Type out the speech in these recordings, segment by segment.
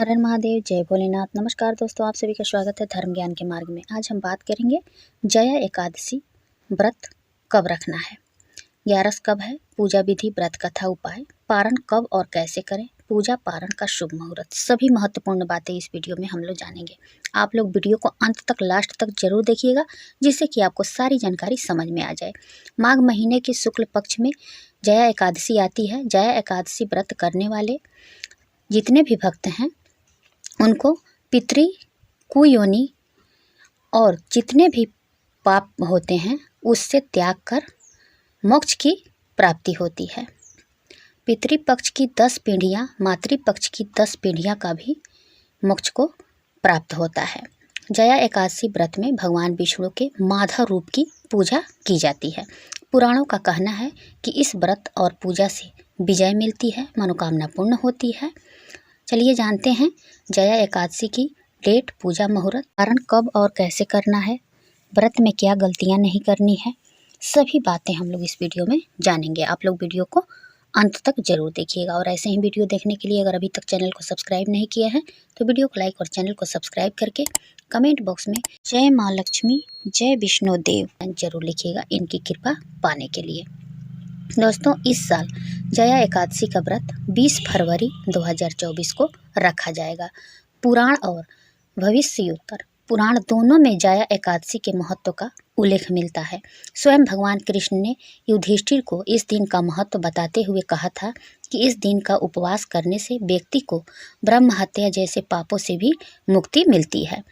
हर हर महादेव, जय भोलेनाथ। नमस्कार दोस्तों, आप सभी का स्वागत है धर्म ज्ञान के मार्ग में। आज हम बात करेंगे जया एकादशी व्रत कब रखना है, ग्यारस कब है, पूजा विधि, व्रत कथा, उपाय, पारण कब और कैसे करें, पूजा पारण का शुभ मुहूर्त। सभी महत्वपूर्ण बातें इस वीडियो में हम लोग जानेंगे। आप लोग वीडियो को अंत तक, लास्ट तक जरूर देखिएगा, जिससे कि आपको सारी जानकारी समझ में आ जाए। माघ महीने के शुक्ल पक्ष में जया एकादशी आती है। जया एकादशी व्रत करने वाले जितने भी भक्त हैं उनको पितृ कुयोनि और जितने भी पाप होते हैं उससे त्याग कर मोक्ष की प्राप्ति होती है। पितृपक्ष की 10 पीढ़ियाँ, मातृपक्ष की 10 पीढ़ियाँ का भी मोक्ष को प्राप्त होता है। जया एकादशी व्रत में भगवान विष्णु के माधव रूप की पूजा की जाती है। पुराणों का कहना है कि इस व्रत और पूजा से विजय मिलती है, मनोकामना पूर्ण होती है। चलिए जानते हैं जया एकादशी की डेट, पूजा मुहूर्त, पारण कब और कैसे करना है, व्रत में क्या गलतियां नहीं करनी है। सभी बातें हम लोग इस वीडियो में जानेंगे। आप लोग वीडियो को अंत तक जरूर देखिएगा। और ऐसे ही वीडियो देखने के लिए अगर अभी तक चैनल को सब्सक्राइब नहीं किया है तो वीडियो को लाइक और चैनल को सब्सक्राइब करके कमेंट बॉक्स में जय माँ लक्ष्मी, जय विष्णु देव जरूर लिखिएगा, इनकी कृपा पाने के लिए। दोस्तों, इस साल जया एकादशी का व्रत 20 फरवरी 2024 को रखा जाएगा। पुराण और भविष्योत्तर पुराण दोनों में जया एकादशी के महत्व का उल्लेख मिलता है। स्वयं भगवान कृष्ण ने युधिष्ठिर को इस दिन का महत्व बताते हुए कहा था कि इस दिन का उपवास करने से व्यक्ति को ब्रह्म हत्या जैसे पापों से भी मुक्ति मिलती है।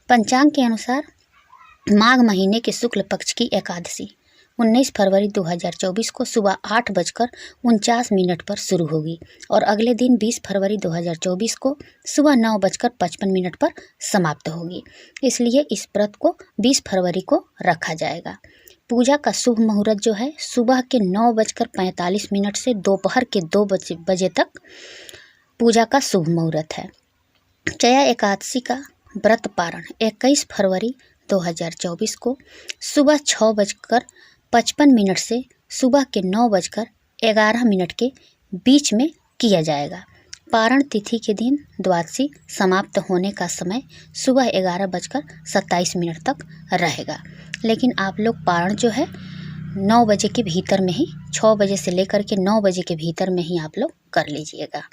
पंचांग के अनुसार माघ महीने के शुक्ल पक्ष की एकादशी 19 फरवरी 2024 को सुबह 8:49 पर शुरू होगी और अगले दिन 20 फरवरी 2024 को सुबह 9:55 पर समाप्त होगी। इसलिए इस व्रत को 20 फरवरी को रखा जाएगा। पूजा का शुभ मुहूर्त जो है सुबह के 9:45 से दोपहर के 2 बजे तक पूजा का शुभ मुहूर्त है। जया एकादशी का व्रत पारण 21 फरवरी 2024 को सुबह 6:55 से सुबह के 9:11 के बीच में किया जाएगा। पारण तिथि के दिन द्वादशी समाप्त होने का समय सुबह 11:27 तक रहेगा। लेकिन आप लोग पारण जो है 9 बजे के भीतर में ही, 6 बजे से लेकर के 9 बजे के भीतर में ही आप लोग कर लीजिएगा।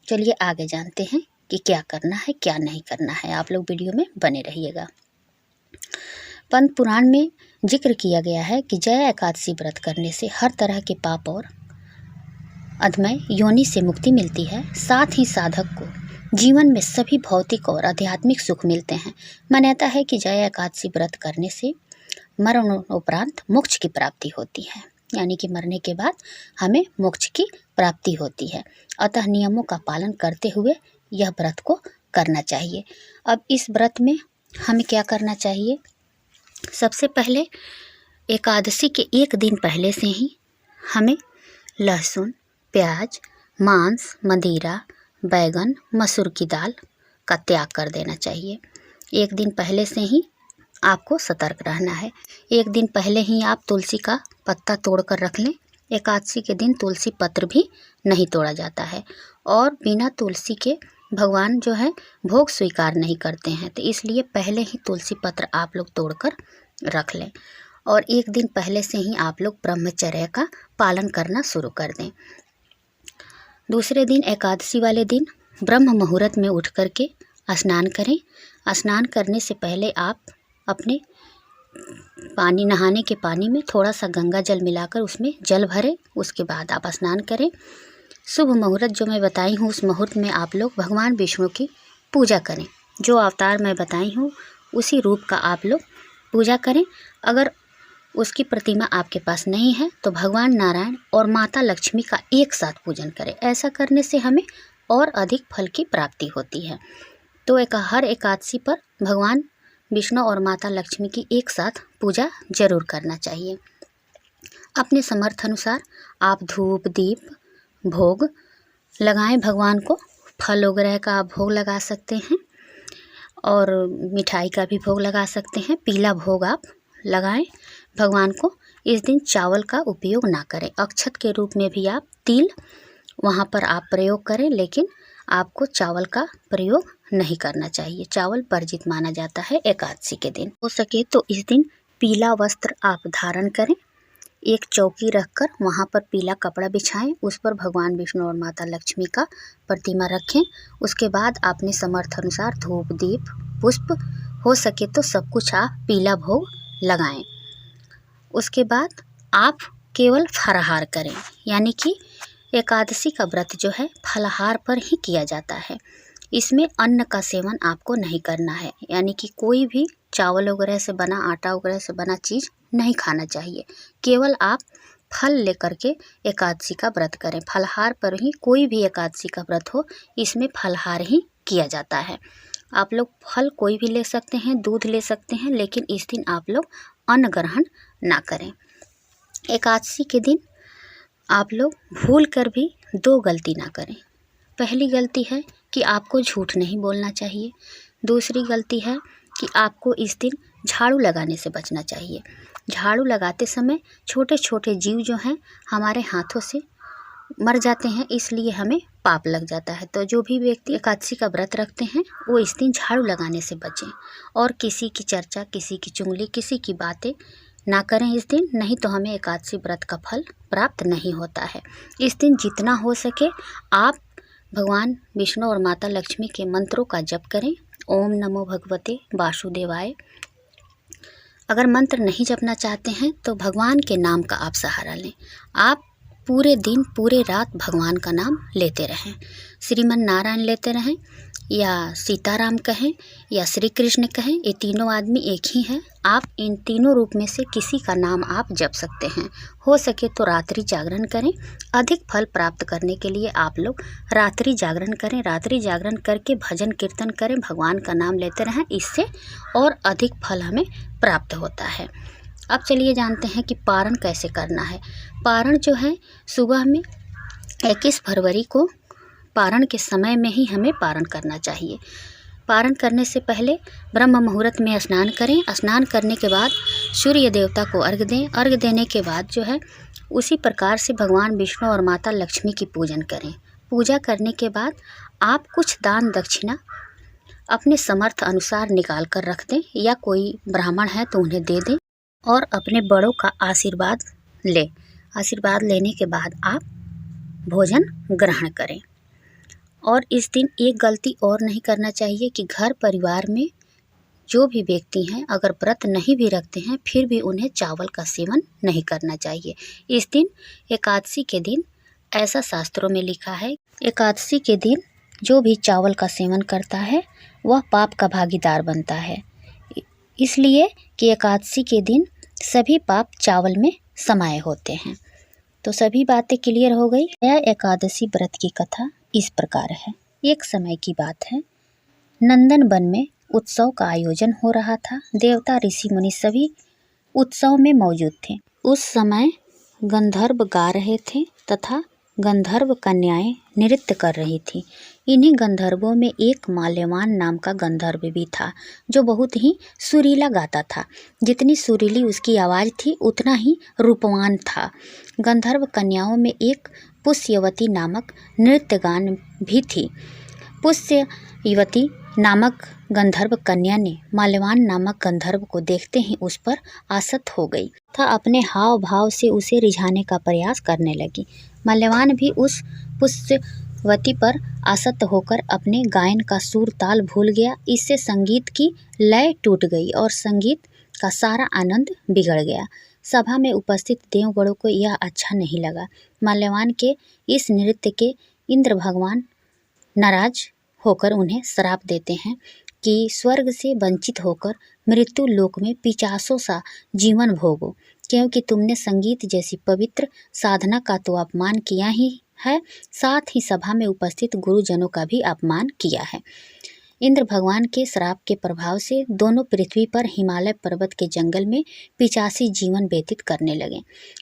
चलिए आगे जानते हैं कि क्या करना है, क्या नहीं करना है। आप लोग वीडियो में बने रहिएगा। पंत पुराण में जिक्र किया गया है कि जया एकादशी व्रत करने से हर तरह के पाप और अधमय योनि से मुक्ति मिलती है। साथ ही साधक को जीवन में सभी भौतिक और आध्यात्मिक सुख मिलते हैं। मान्यता है कि जया एकादशी व्रत करने से मरणोपरांत मोक्ष की प्राप्ति होती है, यानी कि मरने के बाद हमें मोक्ष की प्राप्ति होती है। अतः नियमों का पालन करते हुए यह व्रत को करना चाहिए। अब इस व्रत में हमें क्या करना चाहिए? सबसे पहले एकादशी के एक दिन पहले से ही हमें लहसुन, प्याज, मांस, मदिरा, बैगन, मसूर की दाल का त्याग कर देना चाहिए। एक दिन पहले से ही आपको सतर्क रहना है। एक दिन पहले ही आप तुलसी का पत्ता तोड़कर रख लें। एकादशी के दिन तुलसी पत्र भी नहीं तोड़ा जाता है और बिना तुलसी के भगवान जो है भोग स्वीकार नहीं करते हैं, तो इसलिए पहले ही तुलसी पत्र आप लोग तोड़कर रख लें। और एक दिन पहले से ही आप लोग ब्रह्मचर्य का पालन करना शुरू कर दें। दूसरे दिन एकादशी वाले दिन ब्रह्म मुहूर्त में उठ करके स्नान करें। स्नान करने से पहले आप अपने पानी, नहाने के पानी में थोड़ा सा गंगा जल मिलाकर उसमें जल भरें। उसके बाद आप स्नान करें। शुभ मुहूर्त जो मैं बताई हूँ उस मुहूर्त में आप लोग भगवान विष्णु की पूजा करें। जो अवतार मैं बताई हूँ उसी रूप का आप लोग पूजा करें। अगर उसकी प्रतिमा आपके पास नहीं है तो भगवान नारायण और माता लक्ष्मी का एक साथ पूजन करें। ऐसा करने से हमें और अधिक फल की प्राप्ति होती है। तो हर एकादशी पर भगवान विष्णु और माता लक्ष्मी की एक साथ पूजा जरूर करना चाहिए। अपने समर्थ अनुसार आप धूप, दीप, भोग लगाएं भगवान को। फल वगैरह का आप भोग लगा सकते हैं और मिठाई का भी भोग लगा सकते हैं। पीला भोग आप लगाएं भगवान को। इस दिन चावल का उपयोग ना करें। अक्षत के रूप में भी आप तिल वहाँ पर आप प्रयोग करें, लेकिन आपको चावल का प्रयोग नहीं करना चाहिए। चावल वर्जित माना जाता है एकादशी के दिन। हो सके तो इस दिन पीला वस्त्र आप धारण करें। एक चौकी रखकर वहाँ पर पीला कपड़ा बिछाएं, उस पर भगवान विष्णु और माता लक्ष्मी का प्रतिमा रखें। उसके बाद अपने समर्थ अनुसार धूप, दीप, पुष्प, हो सके तो सब कुछ आप पीला भोग लगाएं। उसके बाद आप केवल फलाहार करें, यानी कि एकादशी का व्रत जो है फलाहार पर ही किया जाता है। इसमें अन्न का सेवन आपको नहीं करना है, यानी कि कोई भी चावल वगैरह से बना, आटा वगैरह से बना चीज़ नहीं खाना चाहिए। केवल आप फल लेकर के एकादशी का व्रत करें। फलाहार पर ही, कोई भी एकादशी का व्रत हो इसमें फलाहार ही किया जाता है। आप लोग फल कोई भी ले सकते हैं, दूध ले सकते हैं, लेकिन इस दिन आप लोग अन्न ग्रहण ना करें। एकादशी के दिन आप लोग भूल कर भी 2 गलती ना करें। पहली गलती है कि आपको झूठ नहीं बोलना चाहिए। दूसरी गलती है कि आपको इस दिन झाड़ू लगाने से बचना चाहिए। झाड़ू लगाते समय छोटे छोटे जीव जो हैं हमारे हाथों से मर जाते हैं, इसलिए हमें पाप लग जाता है। तो जो भी व्यक्ति एकादशी का व्रत रखते हैं वो इस दिन झाड़ू लगाने से बचें और किसी की चर्चा, किसी की चुगली, किसी की बातें ना करें इस दिन, नहीं तो हमें एकादशी व्रत का फल प्राप्त नहीं होता है। इस दिन जितना हो सके आप भगवान विष्णु और माता लक्ष्मी के मंत्रों का जप करें। ओम नमो भगवते वासुदेवाय। अगर मंत्र नहीं जपना चाहते हैं तो भगवान के नाम का आप सहारा लें। आप पूरे दिन, पूरे रात भगवान का नाम लेते रहें। श्रीमन नारायण लेते रहें, या सीताराम कहें, या श्री कृष्ण कहें, ये तीनों आदमी एक ही हैं। आप इन तीनों रूप में से किसी का नाम आप जप सकते हैं। हो सके तो रात्रि जागरण करें। अधिक फल प्राप्त करने के लिए आप लोग रात्रि जागरण करें। रात्रि जागरण करके भजन कीर्तन करें, भगवान का नाम लेते रहें, इससे और अधिक फल हमें प्राप्त होता है। अब चलिए जानते हैं कि पारण कैसे करना है। पारण जो है सुबह में 21 फरवरी को पारण के समय में ही हमें पारण करना चाहिए। पारण करने से पहले ब्रह्म मुहूर्त में स्नान करें। स्नान करने के बाद सूर्य देवता को अर्घ दें। अर्घ देने के बाद जो है उसी प्रकार से भगवान विष्णु और माता लक्ष्मी की पूजन करें। पूजा करने के बाद आप कुछ दान दक्षिणा अपने समर्थ अनुसार निकाल कर रख दें, या कोई ब्राह्मण है तो उन्हें दे दें और अपने बड़ों का आशीर्वाद लें। आशीर्वाद लेने के बाद आप भोजन ग्रहण करें। और इस दिन एक गलती और नहीं करना चाहिए कि घर परिवार में जो भी व्यक्ति हैं अगर व्रत नहीं भी रखते हैं फिर भी उन्हें चावल का सेवन नहीं करना चाहिए। इस दिन एकादशी के दिन ऐसा शास्त्रों में लिखा है, एकादशी के दिन जो भी चावल का सेवन करता है वह पाप का भागीदार बनता है, इसलिए कि एकादशी के दिन सभी पाप चावल में समाये होते हैं। तो सभी बातें क्लियर हो गई। यह एकादशी व्रत की कथा इस प्रकार है। एक समय की बात है, नंदन वन में उत्सव का आयोजन हो रहा था। देवता, ऋषि, मुनि सभी उत्सव में मौजूद थे। उस समय गंधर्व गा रहे थे तथा गंधर्व कन्याएं नृत्य कर रही थी। इन्हीं गंधर्वों में एक माल्यवान नाम का गंधर्व भी था जो बहुत ही सुरीला गाता था। जितनी सुरीली उसकी आवाज़ थी उतना ही रूपवान था। गंधर्व कन्याओं में एक पुष्यवती नामक नृत्यगान भी थी। पुष्यवती नामक गंधर्व कन्या ने माल्यवान नामक गंधर्व को देखते ही उस पर आसक्त हो गई तथा अपने हाव भाव से उसे रिझाने का प्रयास करने लगी। माल्यवान भी उस पुष्यवती पर आसक्त होकर अपने गायन का सुर ताल भूल गया। इससे संगीत की लय टूट गई और संगीत का सारा आनंद बिगड़ गया। सभा में उपस्थित देवगणों को यह अच्छा नहीं लगा। माल्यवान के इस नृत्य के इंद्र भगवान नाराज होकर उन्हें श्राप देते हैं कि स्वर्ग से वंचित होकर मृत्यु लोक में पिचासों सा जीवन भोगो, क्योंकि तुमने संगीत जैसी पवित्र साधना का तो अपमान किया ही है, साथ ही सभा में उपस्थित गुरुजनों का भी अपमान किया है। इंद्र भगवान के श्राप के प्रभाव से दोनों पृथ्वी पर हिमालय पर्वत के जंगल में पिचासी जीवन व्यतीत करने लगे।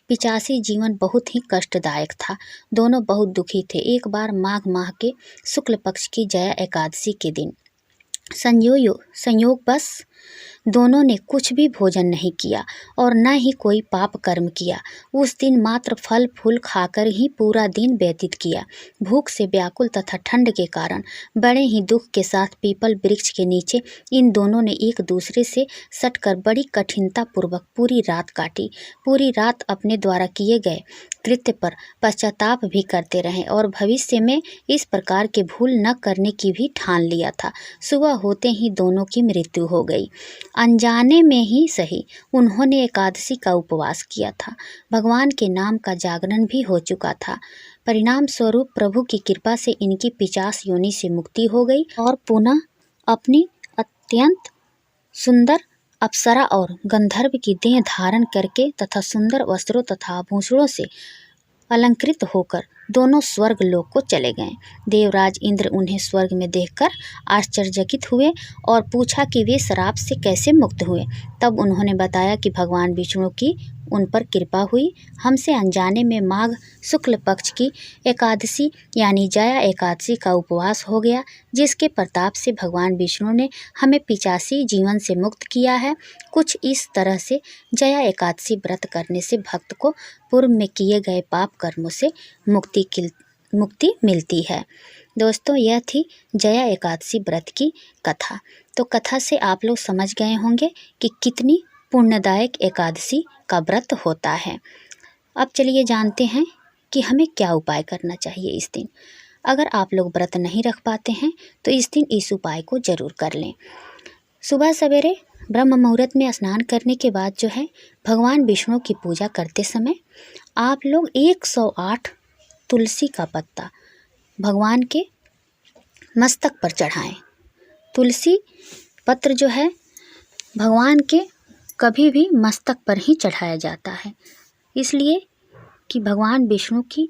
पिचासी जीवन बहुत ही कष्टदायक था। दोनों बहुत दुखी थे। एक बार माघ माह के शुक्ल पक्ष की जया एकादशी के दिन संयोगवश दोनों ने कुछ भी भोजन नहीं किया और न ही कोई पाप कर्म किया। उस दिन मात्र फल फूल खाकर ही पूरा दिन व्यतीत किया। भूख से व्याकुल तथा ठंड के कारण बड़े ही दुख के साथ पीपल वृक्ष के नीचे इन दोनों ने एक दूसरे से सटकर बड़ी कठिनता पूर्वक पूरी रात काटी। पूरी रात अपने द्वारा किए गए कृत्य पर पश्चाताप भी करते रहे और भविष्य में इस प्रकार के भूल न करने की भी ठान लिया था। सुबह होते ही दोनों की मृत्यु हो गई। अनजाने में ही सही उन्होंने एकादशी का उपवास किया था। भगवान के नाम का जागरण भी हो चुका था। परिणाम स्वरूप प्रभु की कृपा से इनकी 50 योनि से मुक्ति हो गई और पुनः अपनी अत्यंत सुंदर अप्सरा और गंधर्व की देह धारण करके तथा सुंदर वस्त्रों तथा आभूषणों से अलंकृत होकर दोनों स्वर्ग लोक को चले गए। देवराज इंद्र उन्हें स्वर्ग में देखकर आश्चर्यचकित हुए और पूछा कि वे श्राप से कैसे मुक्त हुए। तब उन्होंने बताया कि भगवान विष्णु की उन पर कृपा हुई। हमसे अनजाने में माघ शुक्ल पक्ष की एकादशी यानी जया एकादशी का उपवास हो गया, जिसके प्रताप से भगवान विष्णु ने हमें 85 जीवन से मुक्त किया है। कुछ इस तरह से जया एकादशी व्रत करने से भक्त को पूर्व में किए गए पाप कर्मों से मुक्ति मिलती है। दोस्तों, यह थी जया एकादशी व्रत की कथा। तो कथा से आप लोग समझ गए होंगे कि कितनी पुण्यदायक एकादशी का व्रत होता है। अब चलिए जानते हैं कि हमें क्या उपाय करना चाहिए इस दिन। अगर आप लोग व्रत नहीं रख पाते हैं तो इस दिन इस उपाय को जरूर कर लें। सुबह सवेरे ब्रह्म मुहूर्त में स्नान करने के बाद जो है भगवान विष्णु की पूजा करते समय आप लोग 108 तुलसी का पत्ता भगवान के मस्तक पर चढ़ाएं। तुलसी पत्र जो है भगवान के कभी भी मस्तक पर ही चढ़ाया जाता है, इसलिए कि भगवान विष्णु की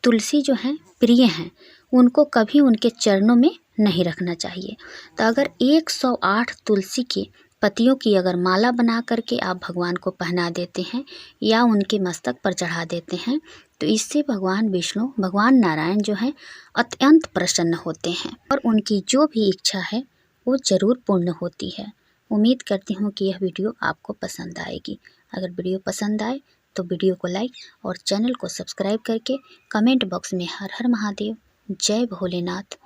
तुलसी जो है प्रिय हैं, उनको कभी उनके चरणों में नहीं रखना चाहिए। तो अगर 108 तुलसी के पत्तियों की अगर माला बना करके आप भगवान को पहना देते हैं या उनके मस्तक पर चढ़ा देते हैं तो इससे भगवान विष्णु भगवान नारायण जो हैं अत्यंत प्रसन्न होते हैं और उनकी जो भी इच्छा है वो जरूर पूर्ण होती है। उम्मीद करती हूँ कि यह वीडियो आपको पसंद आएगी। अगर वीडियो पसंद आए तो वीडियो को लाइक और चैनल को सब्सक्राइब करके कमेंट बॉक्स में हर हर महादेव, जय भोलेनाथ,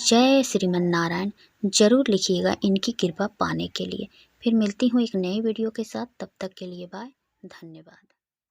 जय श्रीमन नारायण जरूर लिखिएगा इनकी कृपा पाने के लिए। फिर मिलती हूँ एक नए वीडियो के साथ, तब तक के लिए बाय, धन्यवाद।